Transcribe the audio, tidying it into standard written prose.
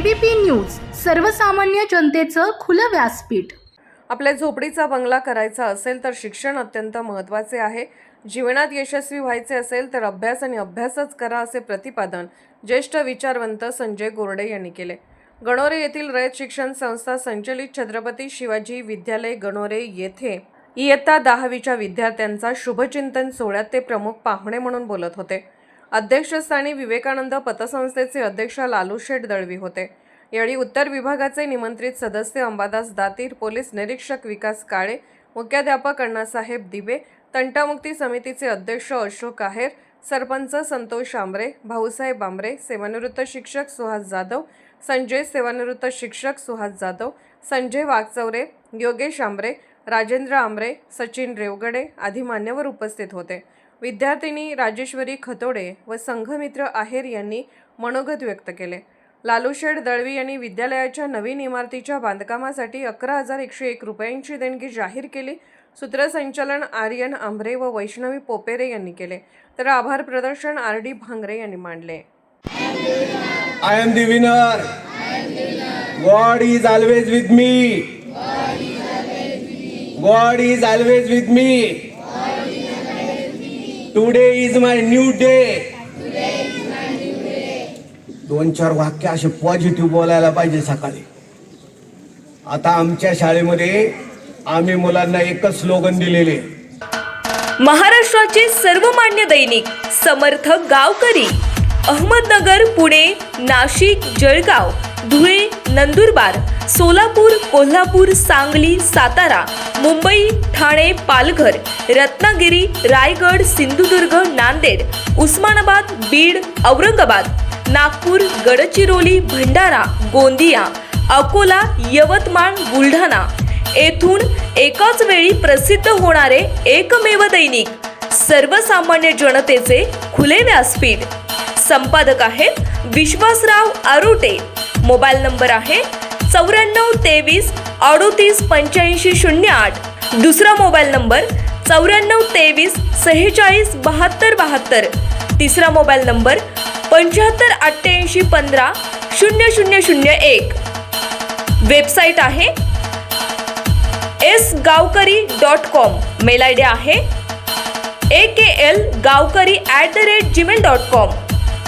ABP news, सर्वसामान्य जनतेचं खुलं व्यासपीठ। आपल्या झोपडीचा बंगला करायचा असेल तर शिक्षण अत्यंत महत्त्वाचे आहे। जीवनात यशस्वी व्हायचे असेल तर अभ्यास आणि अभ्यासच करा, असे प्रतिपादन ज्येष्ठ विचारवंत संजय गोरडे यांनी केले। गणोरे येथील रयत शिक्षण संस्था संचलित छत्रपती शिवाजी विद्यालय गणोरे येथे इयत्ता 10वीच्या विद्यार्थ्यांचा शुभचिंतन सोहळ्यात ते प्रमुख पाहुणे म्हणून बोलत होते। अध्यक्षस्थानी विवेकानंद पतसंस्थेचे अध्यक्ष लालूशेठ दळवी होते। यावेळी उत्तर विभागाचे निमंत्रित सदस्य अंबादास दातीर, पोलीस निरीक्षक विकास काळे, मुख्याध्यापक अण्णासाहेब दिबे, तंटामुक्ती समितीचे अध्यक्ष अशोक आहेर, सरपंच संतोष आंबरे, भाऊसाहेब आंबरे, सेवानिवृत्त शिक्षक सुहास जाधव, संजय सेवानिवृत्त शिक्षक सुहास जाधव, संजय वागचौरे, योगेश आंबरे, राजेंद्र आंबरे, सचिन रेवगडे आदी मान्यवर उपस्थित होते। विद्यार्थिनी राजेश्वरी खतोडे व संघमित्र आहेर यांनी मनोगत व्यक्त केले। लालूशेठ दळवी यांनी विद्यालयाच्या नवीन इमारतीच्या बांधकामासाठी 11,101 रुपयांची देणगी जाहीर केली। सूत्रसंचालन आर्यन आंबरे व वैष्णवी पोपेरे यांनी केले, तर आभार प्रदर्शन आर.डी. भांगरे यांनी मांडले। I am the winner. God is always with me. God is always with me. Today is my new day. 2-4 वाक्य असे पॉझिटिव्ह बोलायला पाहिजे सकाळी। आता आमच्या शाळेमध्ये आम्ही मुलांना एकच स्लोगन दिलेले, महाराष्ट्राचे सर्वमान्य दैनिक समर्थ गावकरी, अहमदनगर, पुणे, नाशिक, जळगाव, धुळे, नंदुरबार, सोलापूर, कोल्हापूर, सांगली, सातारा, मुंबई, ठाणे, पालघर, रत्नागिरी, रायगड, सिंधुदुर्ग, नांदेड, उस्मानाबाद, बीड, औरंगाबाद, नागपूर, गडचिरोली, भंडारा, गोंदिया, अकोला, यवतमाळ, बुलढाणा येथून एकाच वेळी प्रसिद्ध होणारे एकमेव दैनिक सर्वसामान्य जनतेचे खुले व्यासपीठ। संपादक आहेत विश्वासराव आरोटे। मोबाईल नंबर आहे 9423 38 85 08। दुसरा मोबाईल नंबर 9423 46 72 72। तिसरा मोबाईल नंबर 75 88 15 0001। वेबसाईट आहे sgavkari.com। मेल आयडी आहे akl.gavkari@gmail.com।